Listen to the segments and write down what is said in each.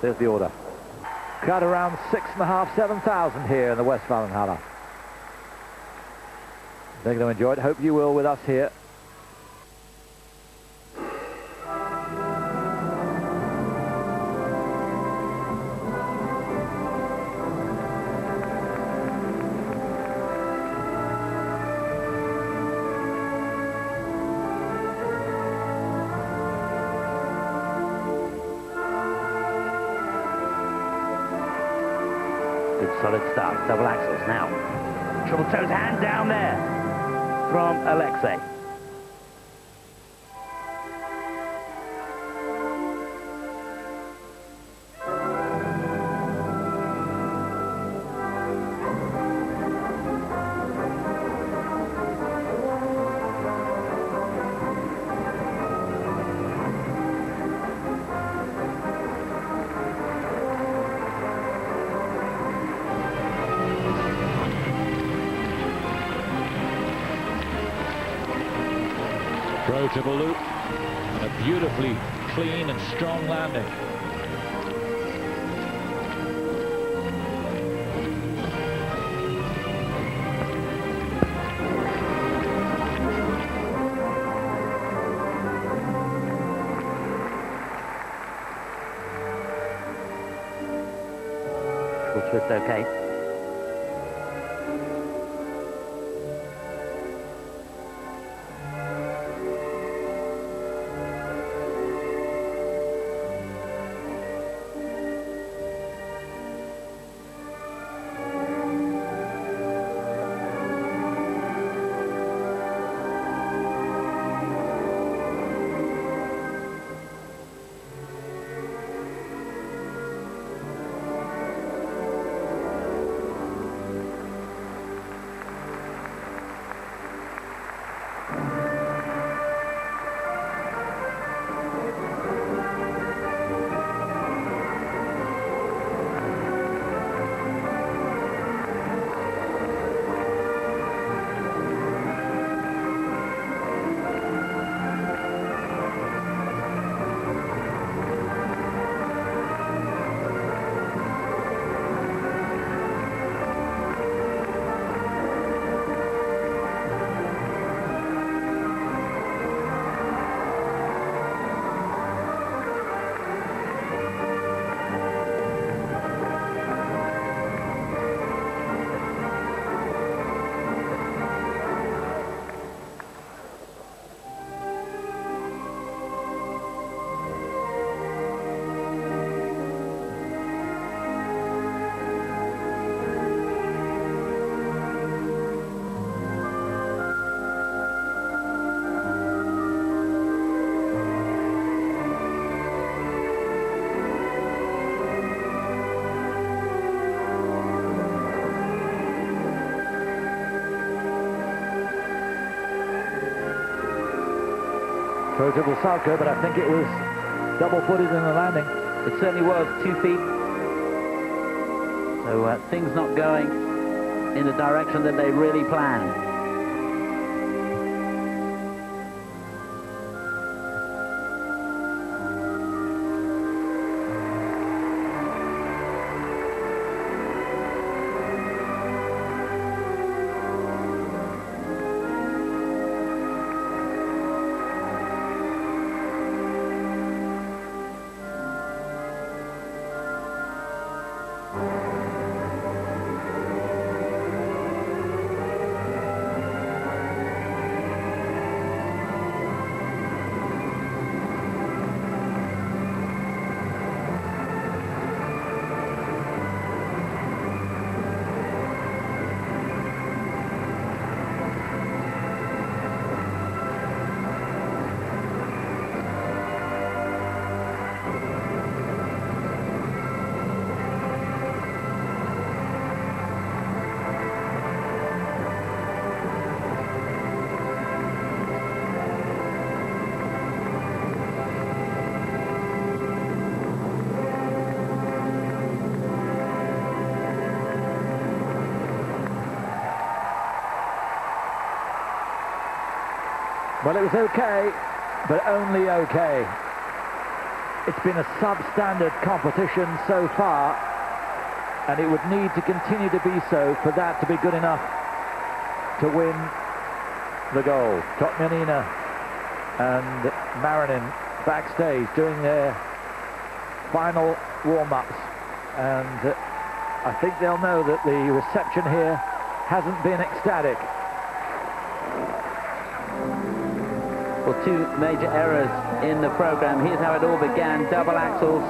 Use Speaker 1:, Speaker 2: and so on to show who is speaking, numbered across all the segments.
Speaker 1: There's the order. Crowd around 6,500, 7,000 here in the Westfalenhalle. They're going to enjoy it. Hope you will with us here.
Speaker 2: Solid start, double axels now. Triple toes, hand down there from Alexei.
Speaker 3: Triple loop and a beautifully clean and strong landing.
Speaker 2: Triple twist okay.
Speaker 1: For a triple salto, but I think it was double-footed in the landing.
Speaker 2: It certainly was, 2 feet. So things not going in the direction that they really planned.
Speaker 1: Well, it was okay, but only okay. It's been a substandard competition so far, and it would need to continue to be so for that to be good enough to win the gold. Totmianina and Marinin backstage doing their final warm-ups, and I think they'll know that the reception here hasn't been ecstatic.
Speaker 2: Well, two major errors in the program. Here's how it all began. Double axles,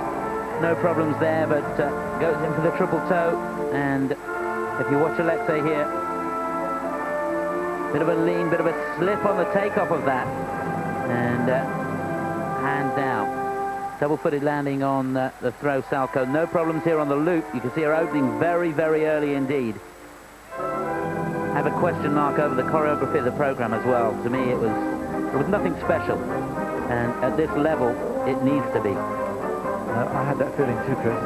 Speaker 2: no problems there, but goes in for the triple toe. And if you watch Alexei here, bit of a lean, bit of a slip on the takeoff of that. And hands down. Double-footed landing on the throw Salco. No problems here on the loop. You can see her opening very, very early indeed. I have a question mark over the choreography of the program as well. To me, it was nothing special. And at this level, it needs to be.
Speaker 1: I had that feeling too, Chris.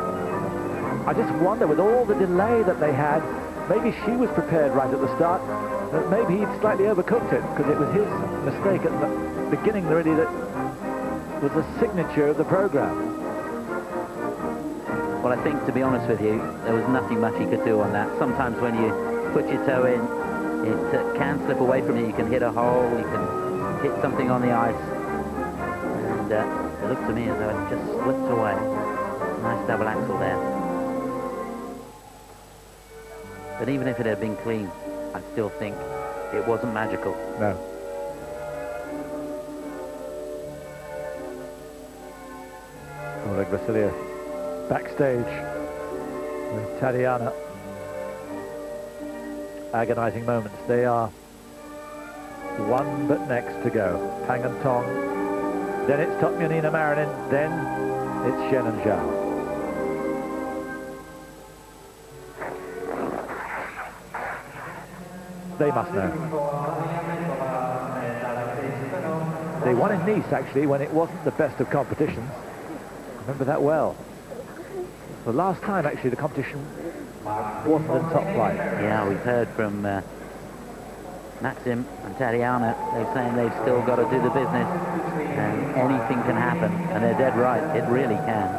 Speaker 1: I just wonder, with all the delay that they had, maybe she was prepared right at the start, that maybe he'd slightly overcooked it, because it was his mistake at the beginning, really, that was the signature of the program.
Speaker 2: Well, I think, to be honest with you, there was nothing much he could do on that. Sometimes when you put your toe in, it can slip away from you. You can hit a hole, you can hit something on the ice. And it looked to me as though it just slipped away. Nice double axle there. But even if it had been clean, I still think it wasn't magical.
Speaker 1: No. Oleg Vasiliev backstage with Tatiana. Agonizing moments. They are one but next to go. Pang and Tong. Then it's Totmianina-Marinin. Then it's Shen and Zhao. They must know. They won in Nice, actually, when it wasn't the best of competitions. Remember that well. The last time, actually, the competition wasn't in top flight.
Speaker 2: Yeah, we've heard from Maxim and Tatiana. They're saying they've still got to do the business, and anything can happen. And they're dead right. It really can.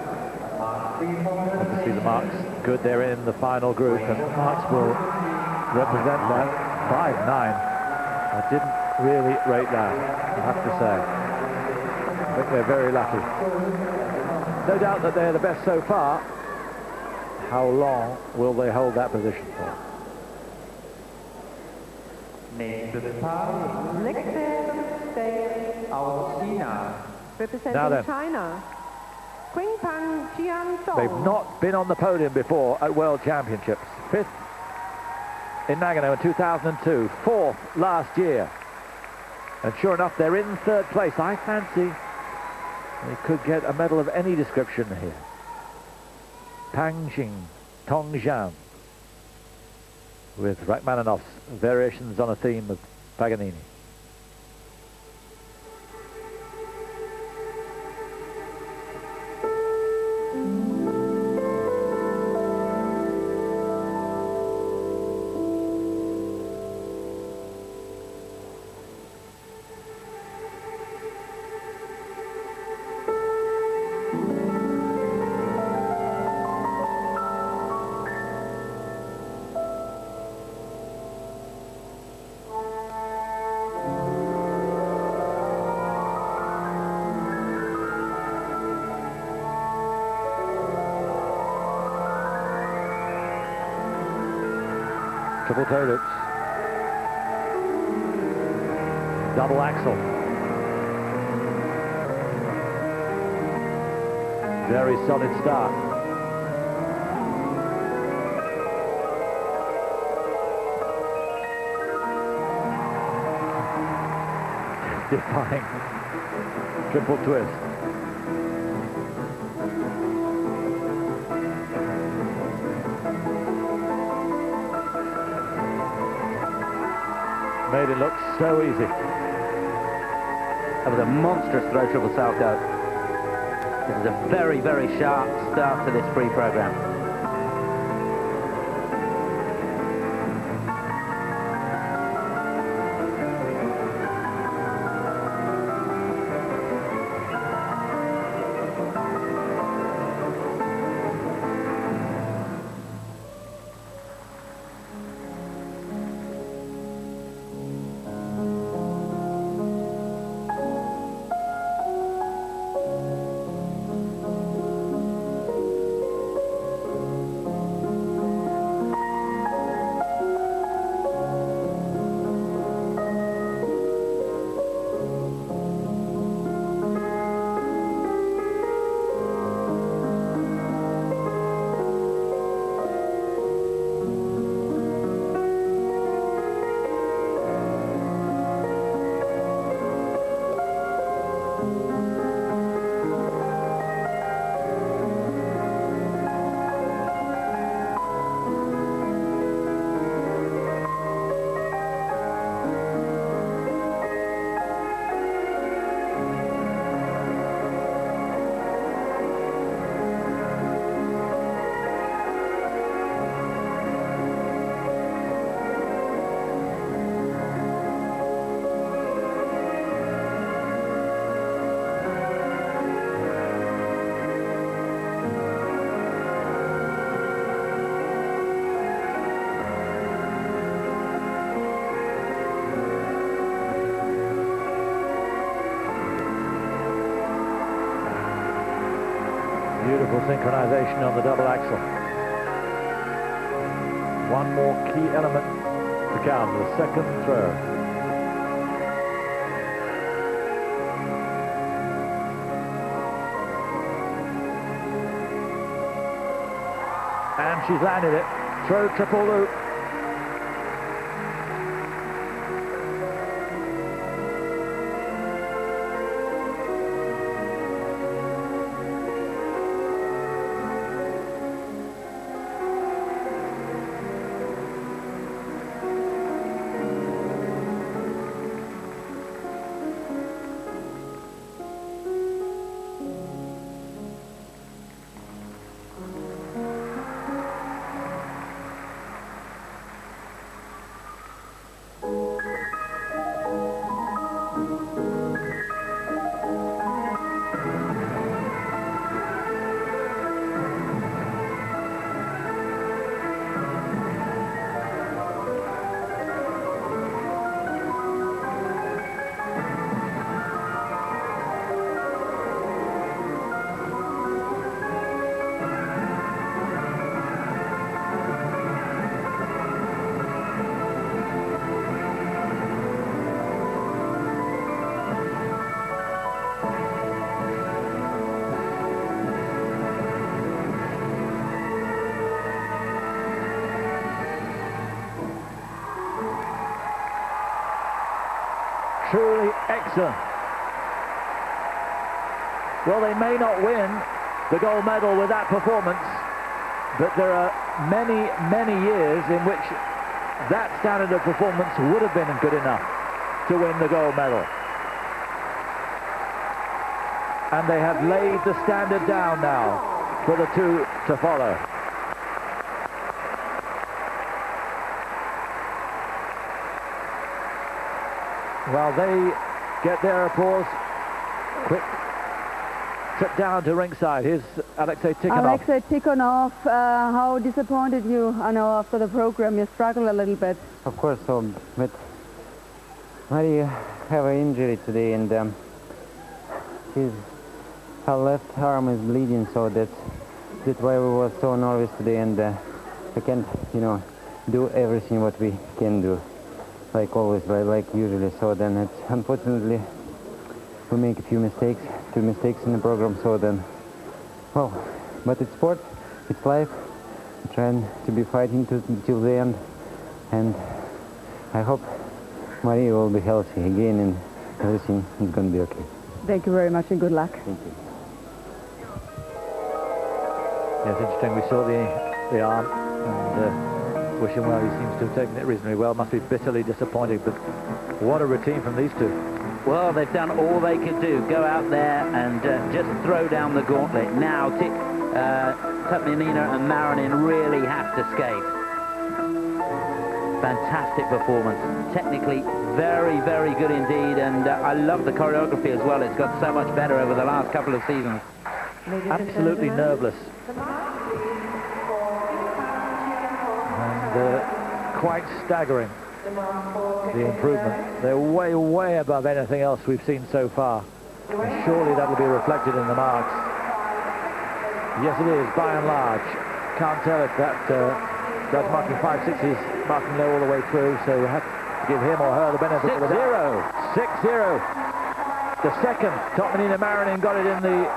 Speaker 1: Obviously, the marks good. They're in the final group, and marks will represent that. 5-9. I didn't really rate that, I have to say. I think they're very lucky. No doubt that they're the best so far. How long will they hold that position for?
Speaker 4: Representing China, Jian.
Speaker 1: They've not been on the podium before at World Championships. 5th in Nagano in 2002, 4th last year. And sure enough, they're in 3rd place. I fancy they could get a medal of any description here. Pang Qing, Tong Jian, with Rachmaninoff's variations on a theme of Paganini. Triple toe loops. Double axel. Very solid start. Defying triple twist. Made it look so easy.
Speaker 2: That was a monstrous throw triple salto. It was a very, very sharp start to this free program.
Speaker 1: Beautiful synchronization on the double axel. One more key element to come, the second throw. And she's landed it. Throw triple loop. Truly excellent. Well, they may not win the gold medal with that performance, but there are many, many years in which that standard of performance would have been good enough to win the gold medal. And they have laid the standard down now for the two to follow. Well, they get their applause. Quick trip down to ringside. Here's Alexei Tikhonov.
Speaker 4: Alexei Tikhonov, how disappointed you are now after the program? You struggled a little bit.
Speaker 5: Of course, but Maria have an injury today, and her left arm is bleeding, so that's why we were so nervous today, and we can't, do everything what we can do. Like always, like usually. So then it's unfortunately we make a few mistakes, 2 mistakes in the program. So then, well, but it's sport, it's life. We're trying to be fighting till the end, and I hope Maria will be healthy again, and everything is going to be okay.
Speaker 4: Thank you very much and good luck.
Speaker 5: Thank you.
Speaker 1: Yes, interesting. We saw the arm, and wish him well. He seems to have taken it reasonably well. Must be bitterly disappointed, but what a routine from these two.
Speaker 2: Well, they've done all they could do. Go out there and just throw down the gauntlet. Now, Totmianina and Marinin really have to skate. Fantastic performance. Technically, very, very good indeed. And I love the choreography as well. It's got so much better over the last couple of seasons.
Speaker 1: Absolutely nerveless. Quite staggering, the improvement. They're way, way above anything else we've seen so far. And surely that will be reflected in the marks. Yes, it is, by and large. Can't tell if that judge marking 5-6 is marking low all the way through, so we'll have to give him or her the benefit of the doubt. 6-0. The second, Totmianina-Marinin got it in the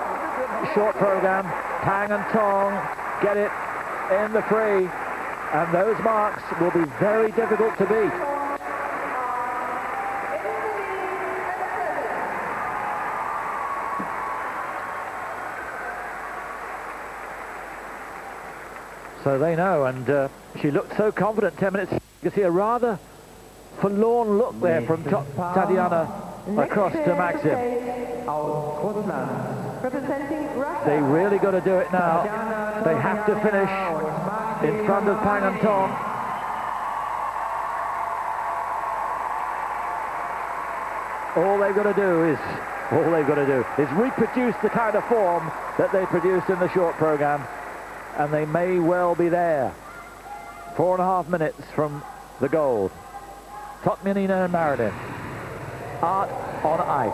Speaker 1: short program. Tang and Tong get it in the free. And those marks will be very difficult to beat. So they know, and she looked so confident 10 minutes. You can see a rather forlorn look there from Tatiana across to Maxim. They really got to do it now. They have to finish in front of Tang and Tong. All they've got to do is reproduce the kind of form that they produced in the short program, and they may well be there. 4.5 minutes from the gold. Totmianina-Marinin. Art on ice.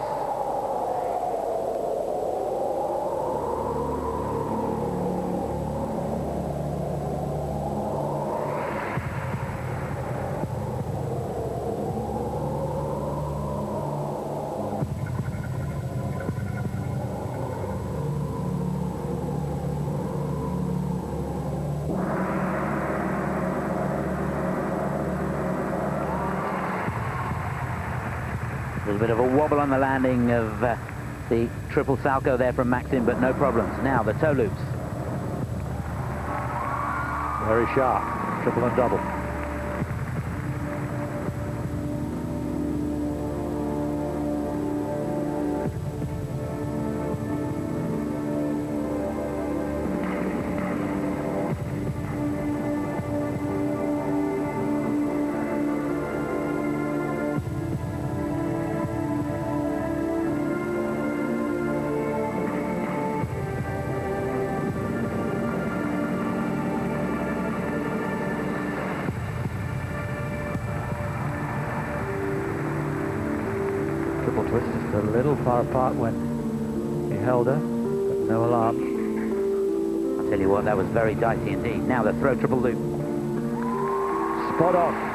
Speaker 2: There's a bit of a wobble on the landing of the triple salto there from Maxim, but no problems. Now the toe loops.
Speaker 1: Very sharp, triple and double. Twist just a little far apart when he held her, but no alarm.
Speaker 2: I'll tell you what, that was very dicey indeed. Now the throw triple loop.
Speaker 1: Spot on.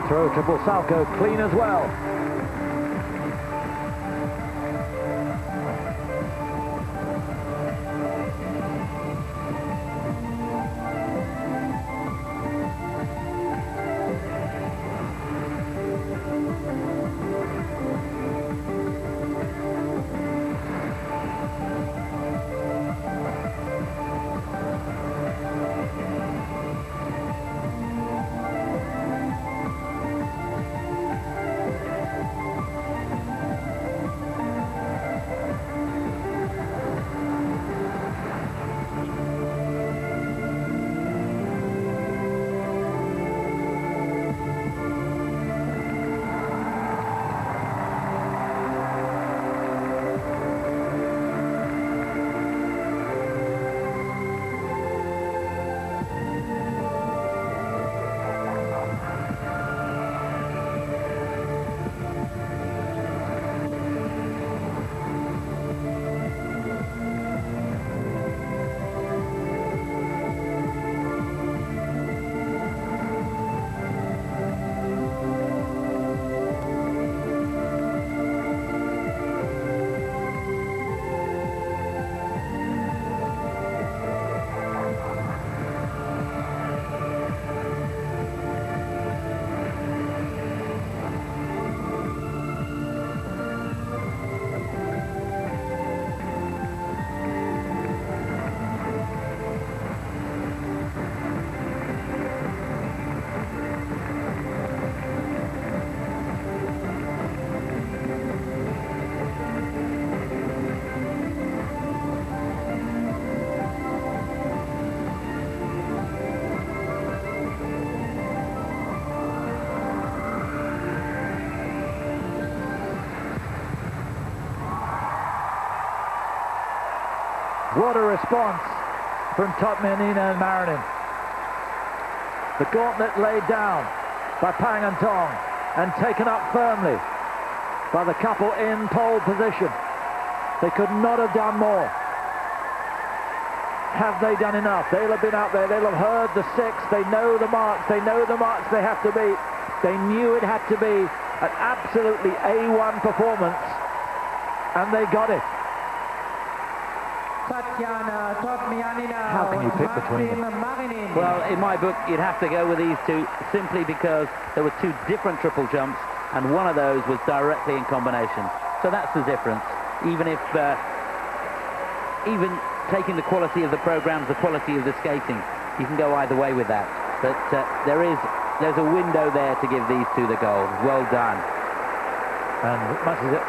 Speaker 1: Throw triple salto clean as well. What a response from Totmianina-Marinin. The gauntlet laid down by Pang and Tong and taken up firmly by the couple in pole position. They could not have done more. Have they done enough? They'll have been out there, they'll have heard the six, they know the marks they have to beat. They knew it had to be an absolutely A1 performance, and they got it.
Speaker 6: Tatiana, Totmianina,
Speaker 1: how can you pick between them?
Speaker 6: Marinin.
Speaker 2: Well, in my book, you'd have to go with these two simply because there were two different triple jumps, and one of those was directly in combination. So that's the difference. Even if, even taking the quality of the programs, the quality of the skating, you can go either way with that. But there is there's a window there to give these two the gold. Well done.
Speaker 1: And much as it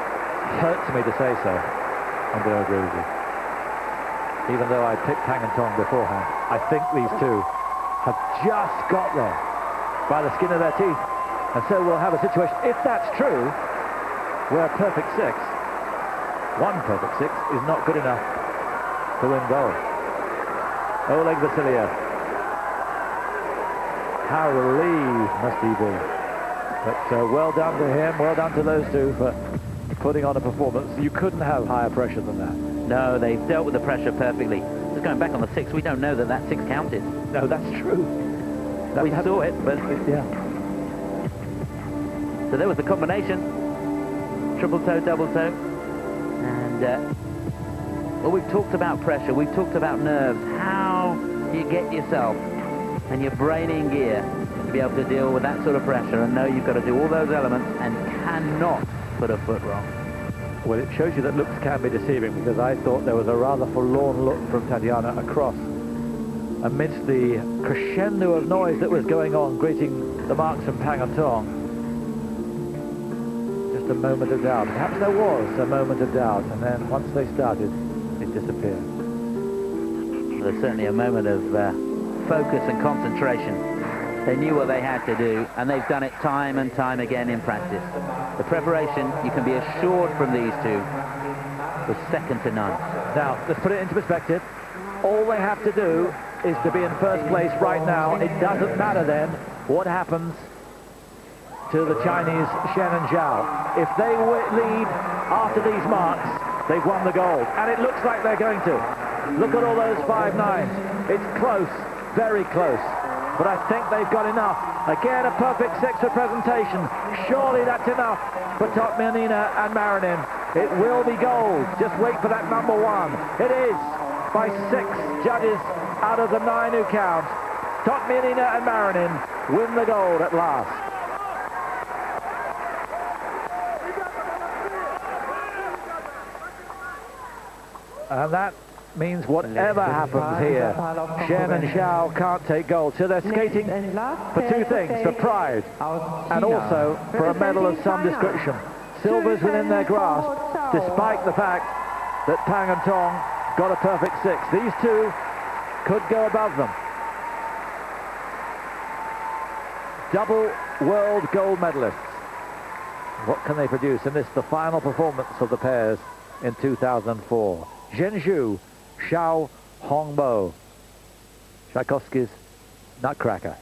Speaker 1: hurts me to say so, I'm going to agree with you. Even though I picked Tang and Tong beforehand, I think these two have just got there by the skin of their teeth. And so we'll have a situation, if that's true, where a perfect six, one perfect six, is not good enough to win gold. Oleg Vasiliev. How relieved must he be. But well done to him, well done to those two for putting on a performance. You couldn't have higher pressure than that.
Speaker 2: No, they've dealt with the pressure perfectly. Just going back on the six, we don't know that that six counted.
Speaker 1: No, that's true.
Speaker 2: We saw it, but...
Speaker 1: Yeah.
Speaker 2: So there was the combination. Triple toe, double toe. And, well, we've talked about pressure. We've talked about nerves. How do you get yourself and your brain in gear to be able to deal with that sort of pressure and know you've got to do all those elements and cannot put a foot wrong?
Speaker 1: Well, it shows you that looks can be deceiving, because I thought there was a rather forlorn look from Tatiana across amidst the crescendo of noise that was going on, greeting the marks from Pang and Tong. Just a moment of doubt. Perhaps there was a moment of doubt, and then once they started, it disappeared.
Speaker 2: There's certainly a moment of focus and concentration. They knew what they had to do, and they've done it time and time again in practice. The preparation, you can be assured from these two, was second to none.
Speaker 1: Now, let's put it into perspective. All they have to do is to be in first place right now. It doesn't matter then what happens to the Chinese Shen and Zhao. If they lead after these marks, they've won the gold. And it looks like they're going to. Look at all those 5.9s. It's close, very close. But I think they've got enough. Again, a perfect six for presentation. Surely that's enough for Totmianina and Marinin. It will be gold. Just wait for that number one. It is, by 6 judges out of the 9 who count. Totmianina and Marinin win the gold at last. And that means whatever happens here, Shen and Zhao can't take gold. So they're skating for two things, for pride and also for a medal of some description. Silver's within their grasp, despite the fact that Pang and Tong got a perfect six. These two could go above them. Double world gold medalists. What can they produce in this, the final performance of the pairs in 2004? Zhenzhou, Zhao, Hongbo, Tchaikovsky's Nutcracker.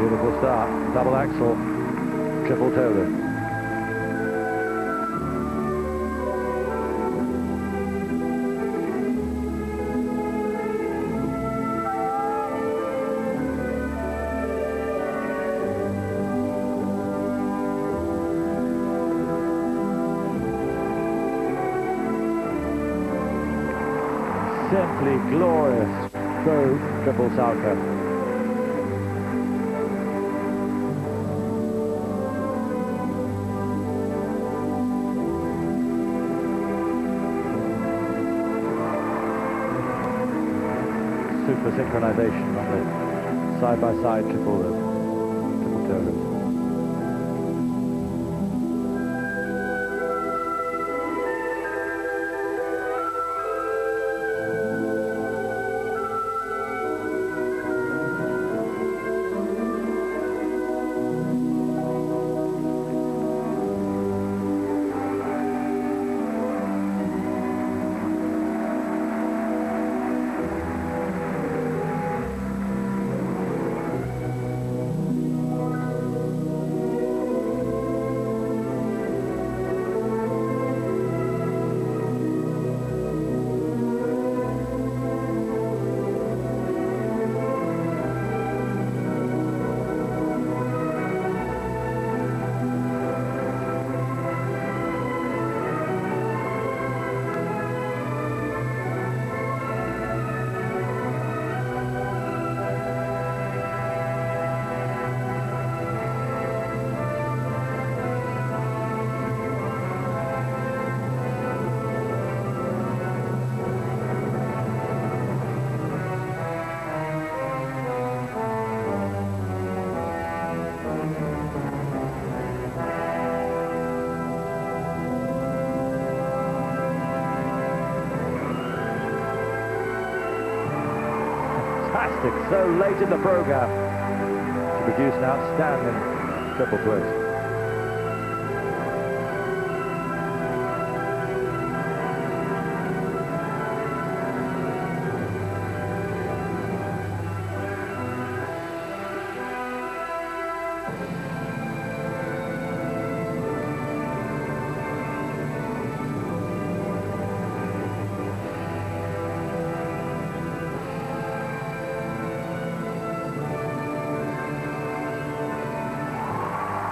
Speaker 1: Beautiful start, double axel, triple toe. Simply glorious throw triple salto. Super synchronization on the side-by-side triple toe. fantastic, so late in the program, to produce an outstanding triple twist.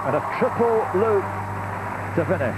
Speaker 1: And a triple loop to finish.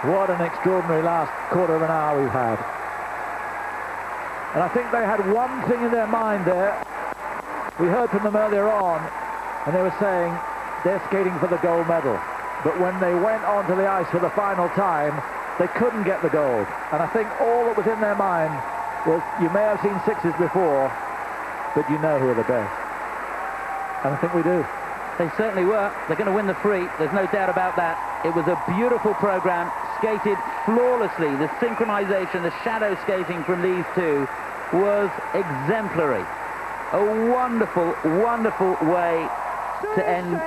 Speaker 1: What an extraordinary last quarter of an hour we've had. And I think they had one thing in their mind there. We heard from them earlier on, and they were saying they're skating for the gold medal. But when they went onto the ice for the final time, they couldn't get the gold. And I think all that was in their mind was, you may have seen sixes before, but you know who are the best. And I think we do.
Speaker 2: They certainly were. They're going to win the free. There's no doubt about that. It was a beautiful program, skated flawlessly. The synchronization, the shadow skating from these two was exemplary. A wonderful, wonderful way to end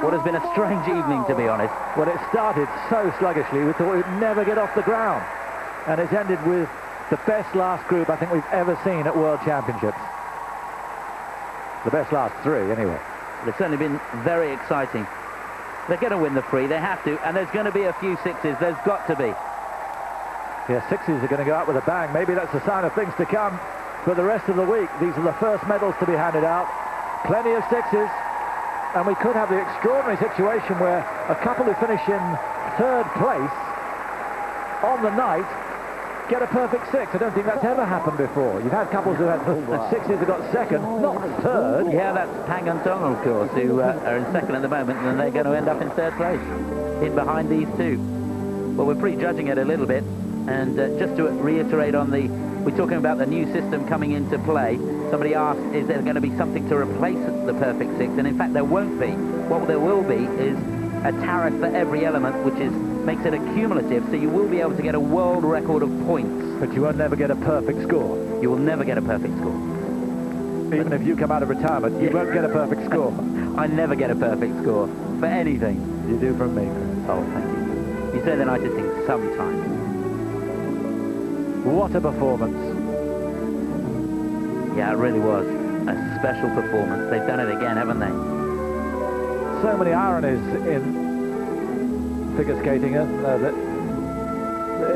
Speaker 2: what has been a strange evening, to be honest.
Speaker 1: Well, it started so sluggishly, we thought we'd never get off the ground. And it's ended with the best last group I think we've ever seen at World Championships. The best last three, anyway.
Speaker 2: It's certainly been very exciting. They're going to win the free, they have to, and there's going to be a few sixes, there's got to be.
Speaker 1: Yeah, sixes are going to go out with a bang. Maybe that's a sign of things to come for the rest of the week. These are the first medals to be handed out. Plenty of sixes, and we could have the extraordinary situation where a couple who finish in third place on the night get a perfect six. I don't think that's ever happened before. You've had couples who had sixes who got second, not third.
Speaker 2: Yeah, that's Tang and Tong, of course, who are in second at the moment, and they're going to end up in third place, in behind these two. Well, we're prejudging it a little bit, and just to reiterate on we're talking about the new system coming into play. Somebody asked, is there going to be something to replace the perfect six? And in fact, there won't be. What there will be is a tariff for every element, which makes it a cumulative, so you will be able to get a world record of points.
Speaker 1: But you won't never get a perfect score.
Speaker 2: You will never get a perfect score.
Speaker 1: Even if you come out of retirement, you won't get a perfect score.
Speaker 2: I never get a perfect score for anything.
Speaker 1: You do from me, Chris.
Speaker 2: Oh, thank you. You say the nicest things sometimes.
Speaker 1: What a performance.
Speaker 2: Yeah, it really was a special performance. They've done it again, haven't they?
Speaker 1: So many ironies in figure skating, isn't there?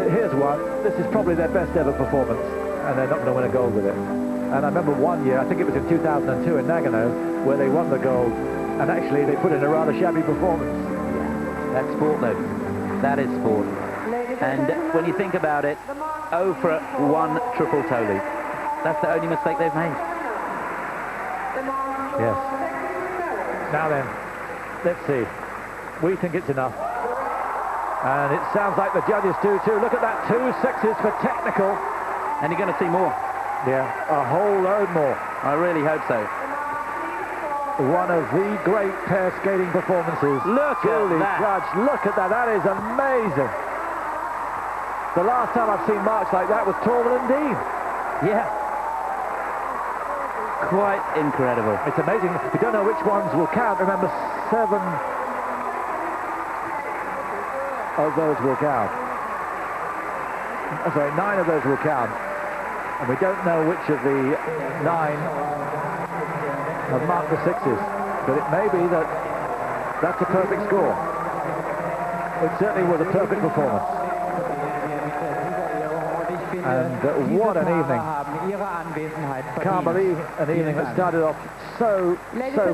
Speaker 1: Here's one. This is probably their best ever performance, and they're not going to win a gold with it. And I remember one year, I think it was in 2002 in Nagano, where they won the gold, and actually they put in a rather shabby performance.
Speaker 2: Yeah, that's sport, though. That is sport. And when you think about it, 0 for 1 triple toe loop. That's the only mistake they've made.
Speaker 1: Yes. Now then, let's see. We think it's enough. And it sounds like the judges do too. Look at that, 2 sixes for technical.
Speaker 2: And you're going to see more.
Speaker 1: Yeah, a whole load more.
Speaker 2: I really hope so.
Speaker 1: One of the great pair skating performances.
Speaker 2: Look at that.
Speaker 1: Judged. Look at that. That is amazing. The last time I've seen marks like that was Torval and Dean.
Speaker 2: Yeah. quite incredible.
Speaker 1: It's amazing. We don't know which ones will count. Remember, 7 of those will count. Sorry, 9 of those will count. And we don't know which of the 9 have marked the 6s. But it may be that that's a perfect score. It certainly was a perfect performance. And what an evening. Can't believe an evening that started off so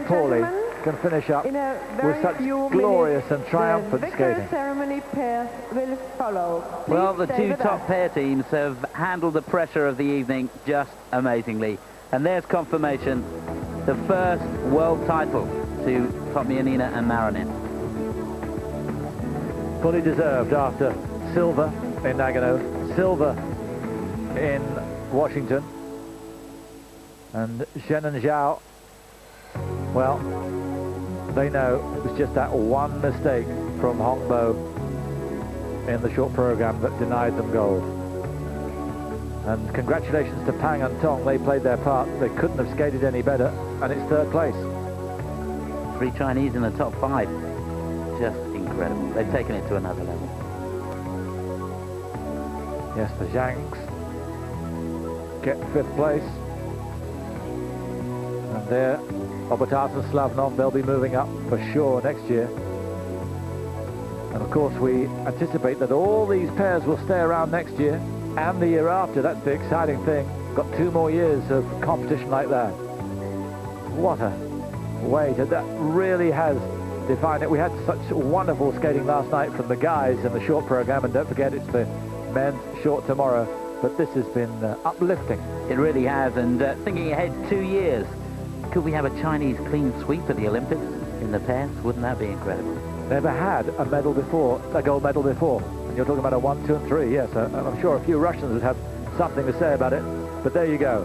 Speaker 1: poorly can finish up with such glorious and triumphant skating.
Speaker 6: Ceremony pairs will follow.
Speaker 2: Well, the 2 top pair teams have handled the pressure of the evening just amazingly. And there's confirmation, the first world title to Totmianina and Marinin.
Speaker 1: Fully deserved after silver in Nagano, silver in Washington, and Shen and Zhao, well, they know it was just that one mistake from Hongbo in the short program that denied them gold. And congratulations to Pang and Tong, they played their part. They couldn't have skated any better, and it's 3rd place.
Speaker 2: 3 Chinese in the top 5. Just incredible. They've taken it to another level.
Speaker 1: Yes, the Zhangs get 5th place. And there, Obotas and Slavnov, they'll be moving up for sure next year. And of course, we anticipate that all these pairs will stay around next year and the year after. That's the exciting thing. Got 2 more years of competition like that. What a way to, that really has defined it. We had such wonderful skating last night from the guys in the short program, and don't forget it's the men's short tomorrow. But this has been uplifting.
Speaker 2: It really has, and thinking ahead 2 years, could we have a Chinese clean sweep at the Olympics in the pairs? Wouldn't that be incredible?
Speaker 1: Never had a medal before, a gold medal before. And you're talking about a 1, 2 and 3, yes. I'm sure a few Russians would have something to say about it. But there you go.